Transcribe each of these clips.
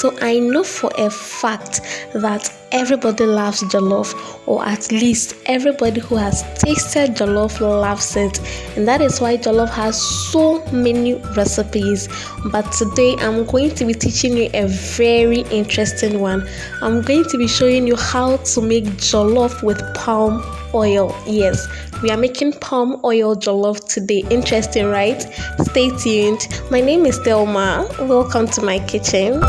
So I know for a fact that everybody loves jollof, or at least everybody who has tasted jollof loves it, and that is why jollof has so many recipes. But today I'm going to be teaching you a very interesting one. I'm going to be showing you how to make jollof with palm oil. Yes, we are making palm oil jollof today. Interesting, right? Stay tuned. My name is Thelma. Welcome to my kitchen.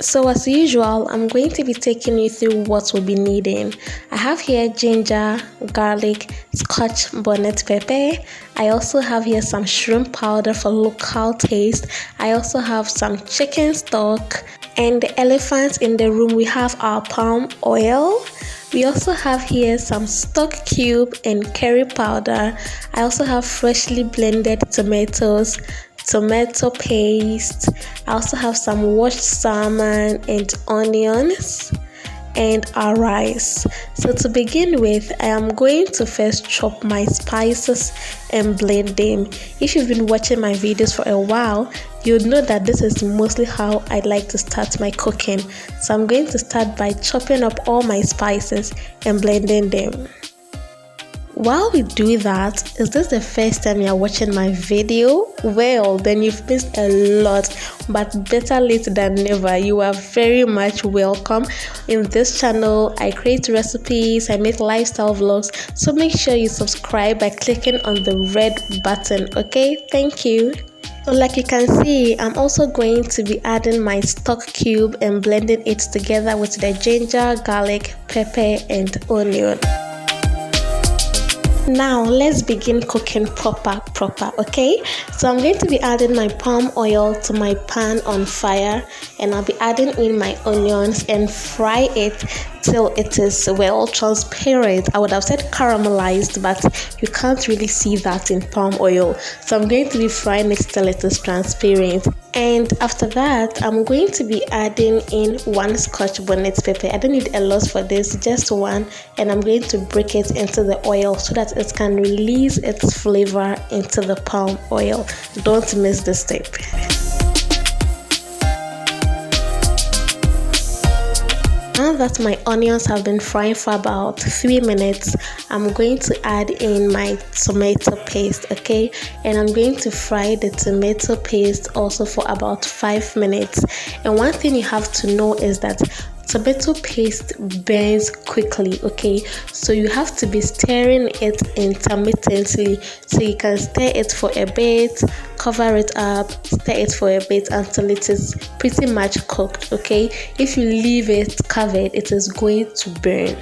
So as usual, I'm going to be taking you through what we'll be needing. I have here ginger, garlic, scotch bonnet pepper. I also have here some shrimp powder for local taste. I also have some chicken stock, and the elephant in the room, we have our palm oil. We also have here some stock cube and curry powder. I also have freshly blended tomatoes, tomato paste. I also have some washed salmon and onions, and our rice. So to begin with, I am going to first chop my spices and blend them. If you've been watching my videos for a while, you'll know that this is mostly how I like to start my cooking. So I'm going to start by chopping up all my spices and blending them. While we do that, is this the first time you're watching my video? Well, then you've missed a lot, but better late than never. You are very much welcome. In this channel, I create recipes, I make lifestyle vlogs, so make sure you subscribe by clicking on the red button, okay? Thank you. So like you can see, I'm also going to be adding my stock cube and blending it together with the ginger, garlic, pepper, and onion. Now let's begin cooking proper, okay? So I'm going to be adding my palm oil to my pan on fire, and I'll be adding in my onions and fry it till it is well transparent. I would have said caramelized, but you can't really see that in palm oil. So I'm going to be frying it till it is transparent. And after that, I'm going to be adding in one scotch bonnet pepper. I don't need a lot for this, just one, and I'm going to break it into the oil so that it can release its flavor into the palm oil. Don't miss this step. Now that my onions have been frying for about 3 minutes, I'm going to add in my tomato paste, okay? And I'm going to fry the tomato paste also for about 5 minutes. And one thing you have to know is that tomato paste burns quickly, okay? So you have to be stirring it intermittently. So you can stir it for a bit, cover it up, stir it for a bit until it is pretty much cooked, okay? If you leave it covered, it is going to burn.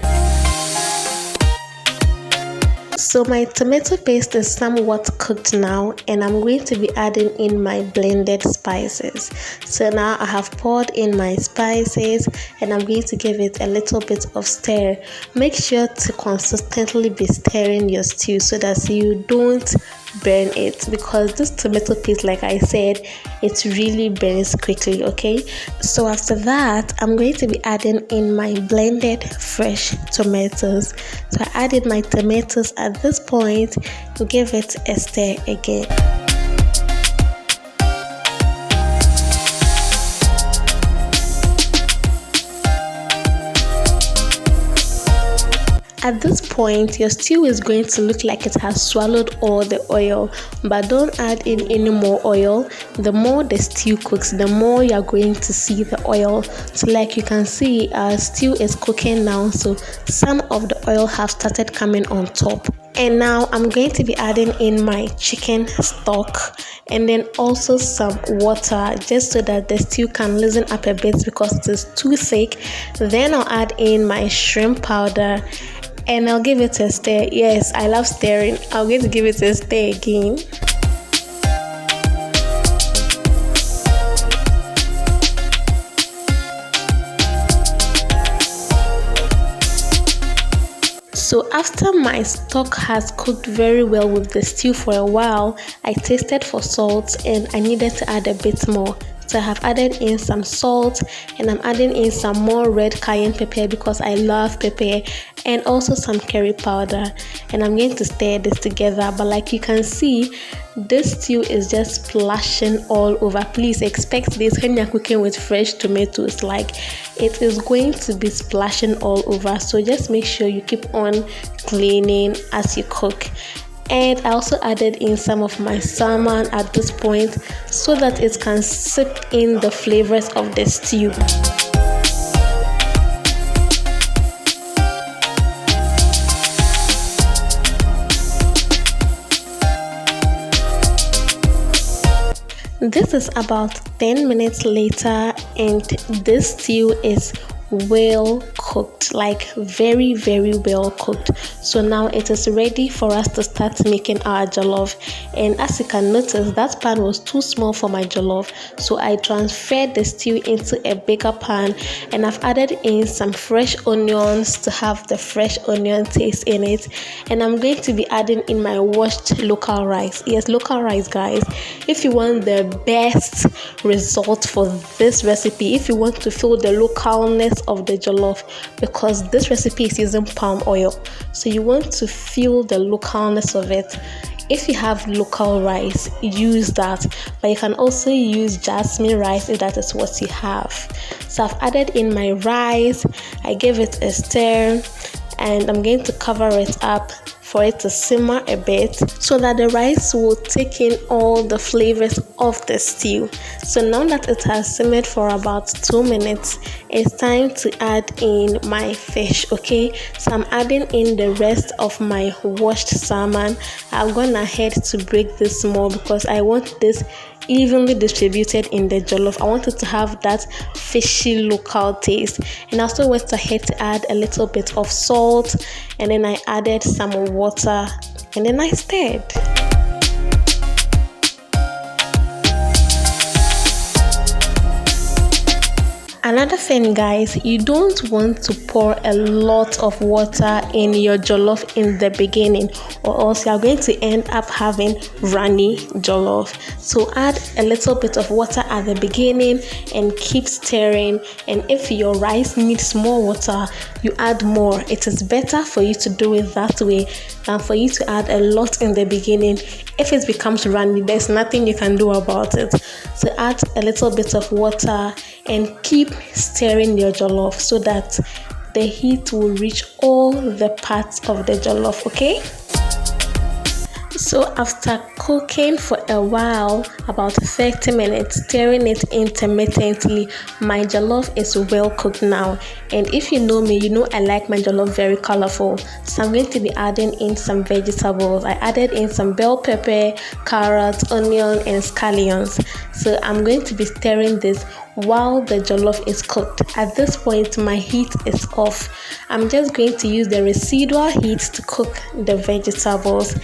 So my tomato paste is somewhat cooked now, and I'm going to be adding in my blended spices. So now I have poured in my spices, and I'm going to give it a little bit of stir. Make sure to consistently be stirring your stew so that you don't burn it, because this tomato paste, like I said, it really burns quickly, okay? So after that, I'm going to be adding in my blended fresh tomatoes. So I added my tomatoes at this point to give it a stir again. At this point, your stew is going to look like it has swallowed all the oil, but don't add in any more oil. The more the stew cooks, the more you are going to see the oil. So like you can see, our stew is cooking now, so some of the oil have started coming on top. And now I'm going to be adding in my chicken stock, and then also some water, just so that the stew can loosen up a bit because it is too thick. Then I'll add in my shrimp powder, and I'll give it a stir. Yes, I love stirring. I'm going to give it a stir again. So after my stock has cooked very well with the stew for a while, I tasted for salt and I needed to add a bit more. So I have added in some salt, and I'm adding in some more red cayenne pepper because I love pepper, and also some curry powder. And I'm going to stir this together. But like you can see, this stew is just splashing all over. Please expect this when you're cooking with fresh tomatoes. Like, it is going to be splashing all over. So just make sure you keep on cleaning as you cook. And I also added in some of my salmon at this point so that it can sip in the flavors of the stew. This is about 10 minutes later, and this stew is well cooked, like very well cooked. So now it is ready for us to start making our jollof. And as you can notice, that pan was too small for my jollof, so I transferred the stew into a bigger pan, and I've added in some fresh onions to have the fresh onion taste in it. And I'm going to be adding in my washed local rice. Yes, local rice, guys. If you want the best result for this recipe, if you want to feel the localness of the jollof, because this recipe is using palm oil, so you want to feel the localness of it. If you have local rice, use that, but you can also use jasmine rice if that is what you have. So I've added in my rice, I gave it a stir, and I'm going to cover it up for it to simmer a bit so that the rice will take in all the flavors of the stew. So now that it has simmered for about 2 minutes, it's time to add in my fish. Okay, so I'm adding in the rest of my washed salmon. I've gone ahead to break this small because I want this evenly distributed in the jollof. I want it to have that fishy local taste. And I also went ahead to add a little bit of salt, and then I added some water, and then I stirred. Another thing, guys, you don't want to pour a lot of water in your jollof in the beginning, or else you are going to end up having runny jollof. So add a little bit of water at the beginning and keep stirring. And if your rice needs more water, you add more. It is better for you to do it that way than for you to add a lot in the beginning. If it becomes runny, there's nothing you can do about it. So add a little bit of water and keep stirring your jollof so that the heat will reach all the parts of the jollof. Okay, so after cooking for a while, about 30 minutes, stirring it intermittently, my jollof is well cooked now. And if you know me, you know I like my jollof very colorful. So I'm going to be adding in some vegetables. I added in some bell pepper, carrots, onion, and scallions. So I'm going to be stirring this while the jollof is cooked. At this point, my heat is off. I'm just going to use the residual heat to cook the vegetables.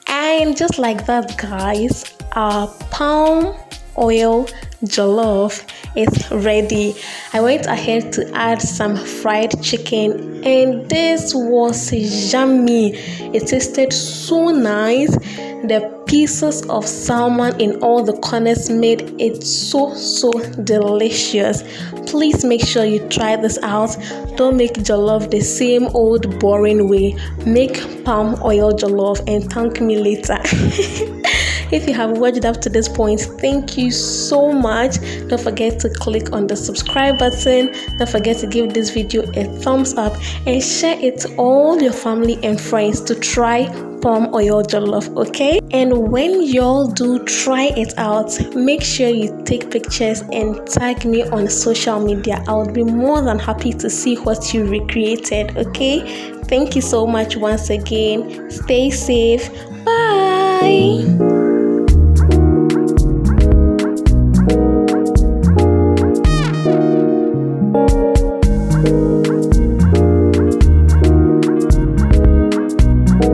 And just like that, guys, our palm oil jollof is ready. I went ahead to add some fried chicken, and this was yummy. It tasted so nice. The pieces of salmon in all the corners made it so delicious. Please make sure you try this out. Don't make jollof the same old boring way. Make palm oil jollof and thank me later. If you have watched up to this point, thank you so much. Don't forget to click on the subscribe button. Don't forget to give this video a thumbs up and share it to all your family and friends to try palm oil jollof, okay? And when y'all do try it out, make sure you take pictures and tag me on social media. I would be more than happy to see what you recreated, okay? Thank you so much once again. Stay safe. Bye.